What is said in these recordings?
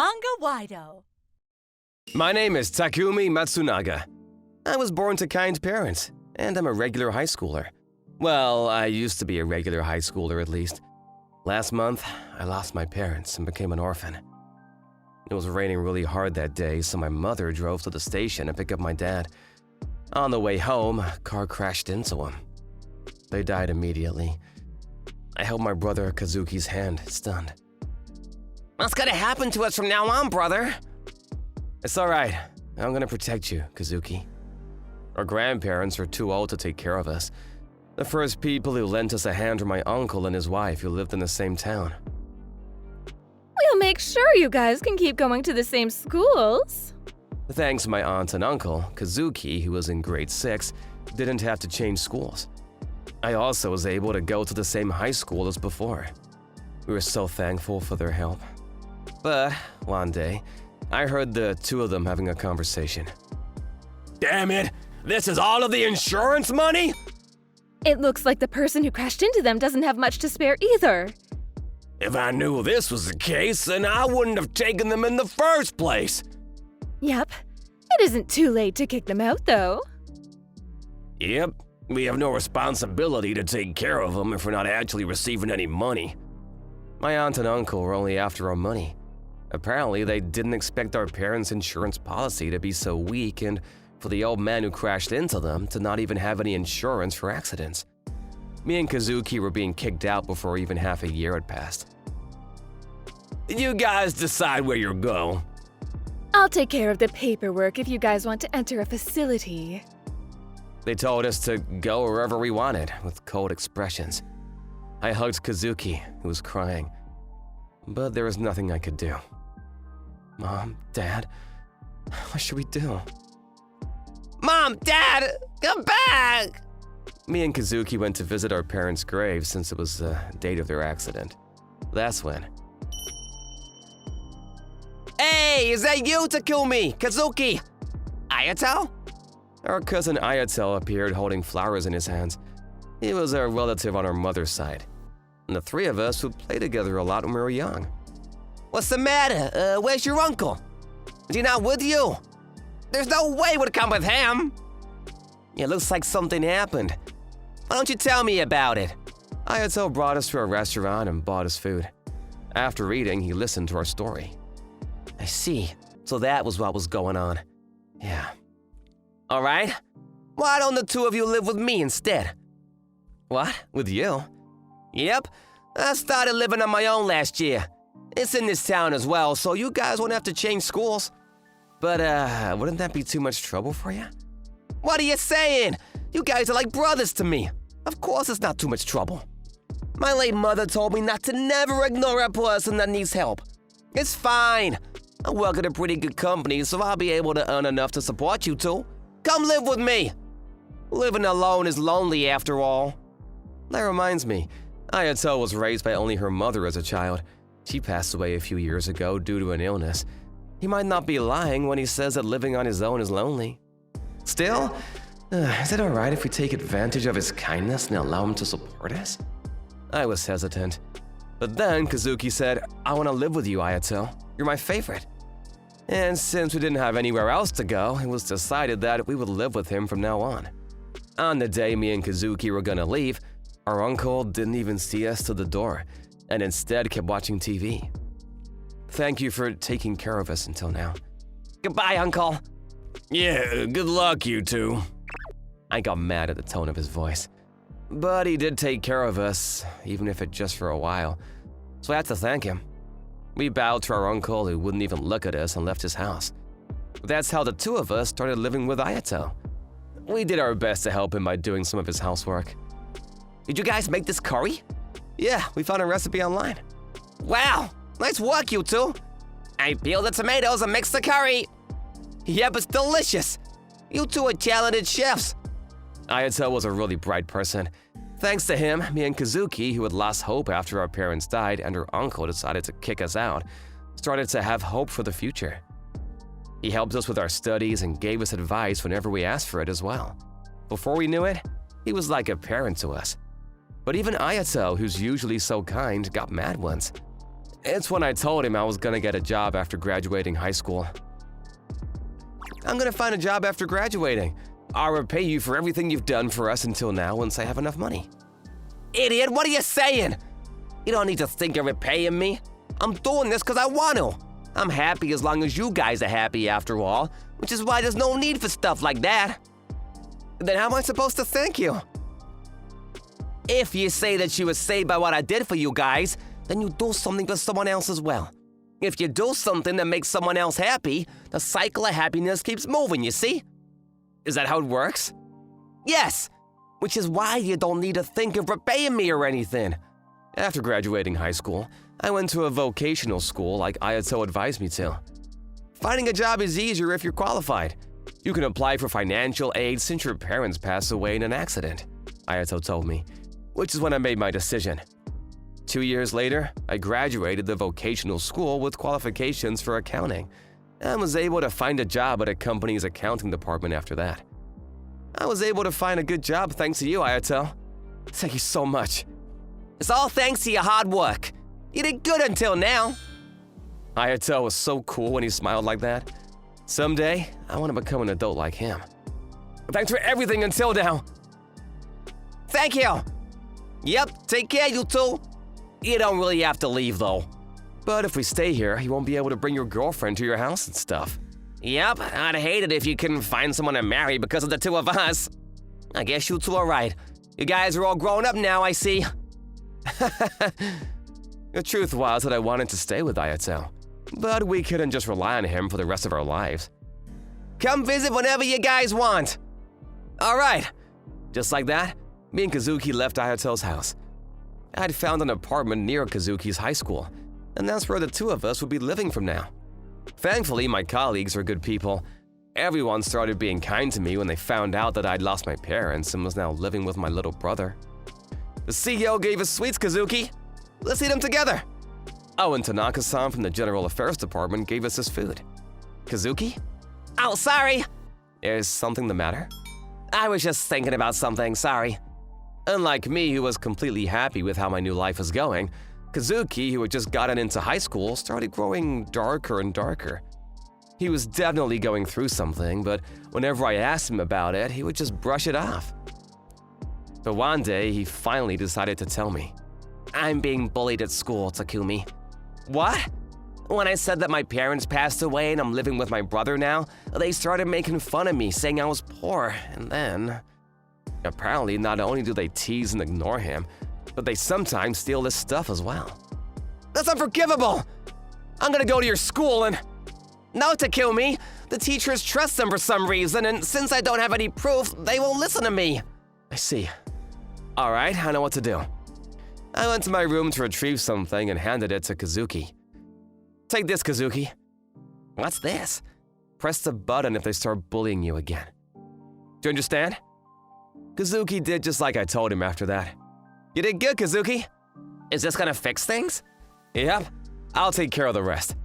Manga-Waido. My name is Takumi Matsunaga. I was born to kind parents, and I'm a regular high schooler. Well, I used to be a regular high schooler at least. Last month, I lost my parents and became an orphan. It was raining really hard that day, so my mother drove to the station to pick up my dad. On the way home, a car crashed into him. They died immediately. I held my brother Kazuki's hand, stunned. "What's gonna happen to us from now on, brother?" "It's all right. I'm gonna protect you, Kazuki. Our grandparents are too old to take care of us. The first people who lent us a hand were my uncle and his wife who lived in the same town." We'll make sure you guys can keep going to the same schools. Thanks to my aunt and uncle, Kazuki, who was in grade 6, didn't have to change schools. I also was able to go to the same high school as before. We were so thankful for their help. But one day, I heard the two of them having a conversation. "Damn it! This is all of the insurance money?" It looks like the person who crashed into them doesn't have much to spare either. "If I knew this was the case, then I wouldn't have taken them in the first place." Yep. It isn't too late to kick them out, though. "Yep, we have no responsibility to take care of them if we're not actually receiving any money." My aunt and uncle were only after our money. Apparently, they didn't expect our parents' insurance policy to be so weak and for the old man who crashed into them to not even have any insurance for accidents. Me and Kazuki were being kicked out before even half a year had passed. "You guys decide where you're going." I'll take care of the paperwork if you guys want to enter a facility. They told us to go wherever we wanted, with cold expressions. I hugged Kazuki, who was crying. But there was nothing I could do. "Mom, Dad, what should we do?" "Mom, Dad, come back!" Me and Kazuki went to visit our parents' grave since it was the date of their accident. That's when. "Hey, is that you, Takumi? Kazuki? Ayato?" Our cousin Ayato appeared holding flowers in his hands. He was a relative on our mother's side. And the three of us would play together a lot when we were young. "What's the matter? Where's your uncle? Is he not with you? There's no way we'd come with him." "It looks like something happened. Why don't you tell me about it?" Ayato brought us to a restaurant and bought us food. After eating, he listened to our story. "I see. So that was what was going on. Yeah. All right. Why don't the two of you live with me instead?" "What? With you?" "Yep. I started living on my own last year. It's in this town as well, so you guys won't have to change schools." "But, wouldn't that be too much trouble for you?" "What are you saying? You guys are like brothers to me. Of course it's not too much trouble. My late mother told me not to never ignore a person that needs help. It's fine. I work at a pretty good company, so I'll be able to earn enough to support you two. Come live with me. Living alone is lonely after all." That reminds me, Ayato was raised by only her mother as a child. She passed away a few years ago due to an illness. He might not be lying when he says that living on his own is lonely. Still, is it alright if we take advantage of his kindness and allow him to support us? I was hesitant. But then Kazuki said, "I want to live with you, Ayato. You're my favorite." And since we didn't have anywhere else to go, it was decided that we would live with him from now on. On the day me and Kazuki were gonna leave, our uncle didn't even see us to the door, and instead kept watching TV. "Thank you for taking care of us until now." "Goodbye, Uncle." "Yeah, good luck, you two." I got mad at the tone of his voice. But he did take care of us, even if it just for a while, so I had to thank him. We bowed to our uncle, who wouldn't even look at us, and left his house. That's how the two of us started living with Ayato. We did our best to help him by doing some of his housework. "Did you guys make this curry?" "Yeah, we found a recipe online." "Wow, nice work, you two. I peeled the tomatoes and mixed the curry." "Yep, it's delicious. You two are talented chefs." Ayato was a really bright person. Thanks to him, me and Kazuki, who had lost hope after our parents died and her uncle decided to kick us out, started to have hope for the future. He helped us with our studies and gave us advice whenever we asked for it as well. Before we knew it, he was like a parent to us. But even Ayato, who's usually so kind, got mad once. It's when I told him I was gonna get a job after graduating high school. I'm gonna find a job after graduating. I'll repay you for everything you've done for us until now once I have enough money. Idiot, what are you saying? You don't need to think you're repaying me. I'm doing this because I want to. I'm happy as long as you guys are happy after all, which is why there's no need for stuff like that. Then how am I supposed to thank you? If you say that you were saved by what I did for you guys, then you do something for someone else as well. If you do something that makes someone else happy, the cycle of happiness keeps moving, you see? Is that how it works? Yes, which is why you don't need to think of repaying me or anything. After graduating high school, I went to a vocational school like Ayato advised me to. Finding a job is easier if you're qualified. You can apply for financial aid since your parents passed away in an accident, Ayato told me, which is when I made my decision. 2 years later, I graduated the vocational school with qualifications for accounting and was able to find a job at a company's accounting department after that. I was able to find a good job thanks to you, Ayato. Thank you so much. It's all thanks to your hard work. You did good until now. Ayato was so cool when he smiled like that. Someday, I want to become an adult like him. Thanks for everything until now. Thank you. Yep, take care, you two. You don't really have to leave, though. But if we stay here, you won't be able to bring your girlfriend to your house and stuff. Yep, I'd hate it if you couldn't find someone to marry because of the two of us. I guess you two are right. You guys are all grown up now, I see. The truth was that I wanted to stay with Ayato, but we couldn't just rely on him for the rest of our lives. Come visit whenever you guys want. All right. Just like that, me and Kazuki left Ayato's house. I'd found an apartment near Kazuki's high school, and that's where the two of us would be living from now. Thankfully, my colleagues are good people. Everyone started being kind to me when they found out that I'd lost my parents and was now living with my little brother. The CEO gave us sweets, Kazuki. Let's eat them together. Oh, and Tanaka-san from the General Affairs Department gave us this food. Kazuki? Oh, sorry. Is something the matter? I was just thinking about something, sorry. Unlike me, who was completely happy with how my new life was going, Kazuki, who had just gotten into high school, started growing darker and darker. He was definitely going through something, but whenever I asked him about it, he would just brush it off. But one day, he finally decided to tell me. I'm being bullied at school, Takumi. What? When I said that my parents passed away and I'm living with my brother now, they started making fun of me, saying I was poor, and then… Apparently, not only do they tease and ignore him, but they sometimes steal his stuff as well. That's unforgivable! I'm gonna go to your school and… No, Takumi! The teachers trust them for some reason, and since I don't have any proof, they won't listen to me. I see. Alright, I know what to do. I went to my room to retrieve something and handed it to Kazuki. Take this, Kazuki. What's this? Press the button if they start bullying you again. Do you understand? Kazuki did just like I told him after that. You did good, Kazuki. Is this gonna fix things? Yep, I'll take care of the rest.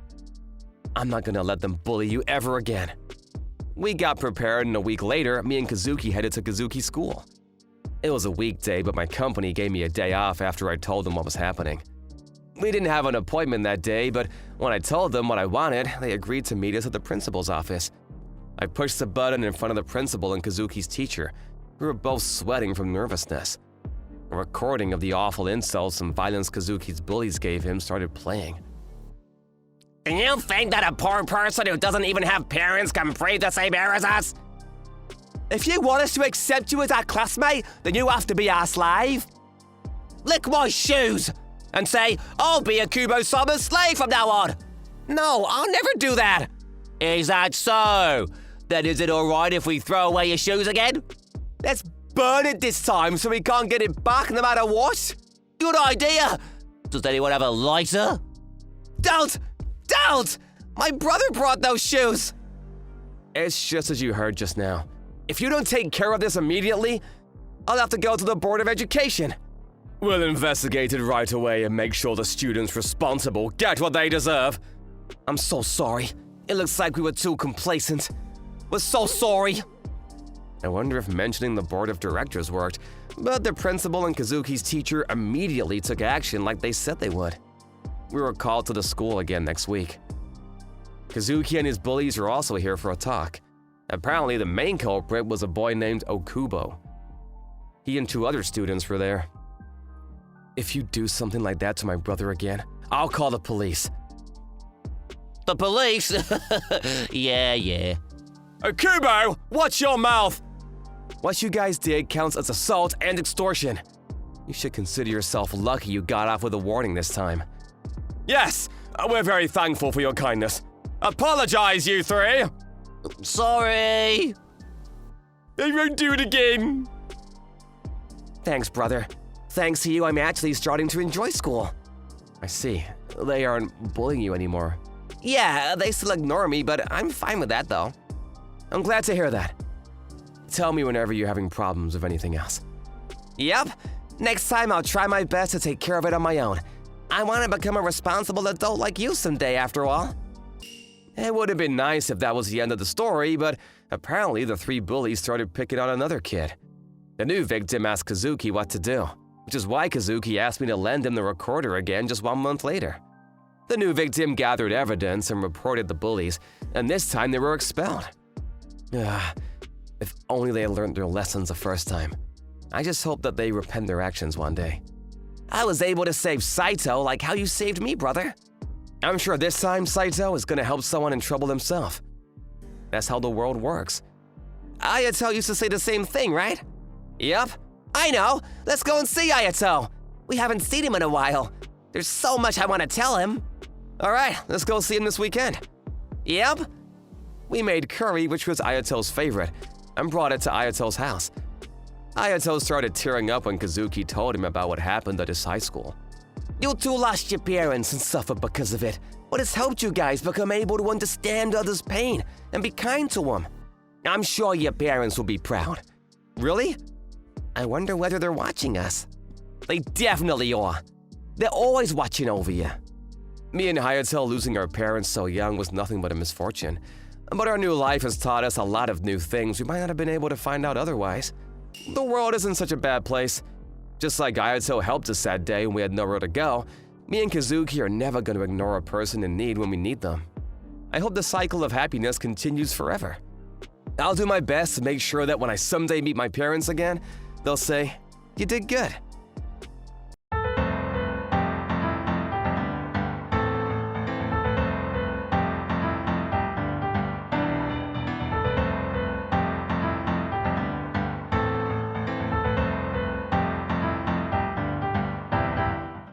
I'm not gonna let them bully you ever again. We got prepared, and a week later, me and Kazuki headed to Kazuki's school. It was a weekday, but my company gave me a day off after I told them what was happening. We didn't have an appointment that day, but when I told them what I wanted, they agreed to meet us at the principal's office. I pushed the button in front of the principal and Kazuki's teacher. We were both sweating from nervousness. A recording of the awful insults and violence Kazuki's bullies gave him started playing. Do you think that a poor person who doesn't even have parents can breathe the same air as us? If you want us to accept you as our classmate, then you have to be our slave. Lick my shoes and say, I'll be a Kubo-sama's slave from now on. No, I'll never do that. Is that so? Then is it alright if we throw away your shoes again? Let's burn it this time so we can't get it back no matter what. Good idea. Does anyone have a lighter? Don't! My brother brought those shoes. It's just as you heard just now. If you don't take care of this immediately, I'll have to go to the Board of Education. We'll investigate it right away and make sure the students responsible get what they deserve. I'm so sorry. It looks like we were too complacent. We're so sorry. I wonder if mentioning the Board of Directors worked, but the principal and Kazuki's teacher immediately took action like they said they would. We were called to the school again next week. Kazuki and his bullies were also here for a talk. Apparently, the main culprit was a boy named Okubo. He and 2 other students were there. If you do something like that to my brother again, I'll call the police. The police? Yeah. Okubo, watch your mouth! What you guys did counts as assault and extortion. You should consider yourself lucky you got off with a warning this time. Yes, we're very thankful for your kindness. Apologize, you 3! Sorry. I won't do it again. Thanks, brother. Thanks to you, I'm actually starting to enjoy school. I see. They aren't bullying you anymore. Yeah, they still ignore me, but I'm fine with that, though. I'm glad to hear that. Tell me whenever you're having problems with anything else. Yep. Next time, I'll try my best to take care of it on my own. I want to become a responsible adult like you someday, after all. It would have been nice if that was the end of the story, but apparently the 3 bullies started picking on another kid. The new victim asked Kazuki what to do, which is why Kazuki asked me to lend him the recorder again just 1 month later. The new victim gathered evidence and reported the bullies, and this time they were expelled. If only they had learned their lessons the first time. I just hope that they repent their actions one day. I was able to save Saito like how you saved me, brother. I'm sure this time Saito is gonna help someone in trouble himself. That's how the world works. Ayato used to say the same thing, right? Yep, I know. Let's go and see Ayato. We haven't seen him in a while. There's so much I want to tell him. All right, let's go see him this weekend. Yep. We made curry, which was Ayato's favorite, and brought it to Ayato's house. Ayato started tearing up when Kazuki told him about what happened at his high school. You 2 lost your parents and suffered because of it, but it's helped you guys become able to understand others' pain and be kind to them. I'm sure your parents will be proud. Really? I wonder whether they're watching us. They definitely are. They're always watching over you. Me and Hayato losing our parents so young was nothing but a misfortune. But our new life has taught us a lot of new things we might not have been able to find out otherwise. The world isn't such a bad place. Just like Hayato helped us that day when we had nowhere to go, me and Kazuki are never going to ignore a person in need when we need them. I hope the cycle of happiness continues forever. I'll do my best to make sure that when I someday meet my parents again, they'll say, "You did good."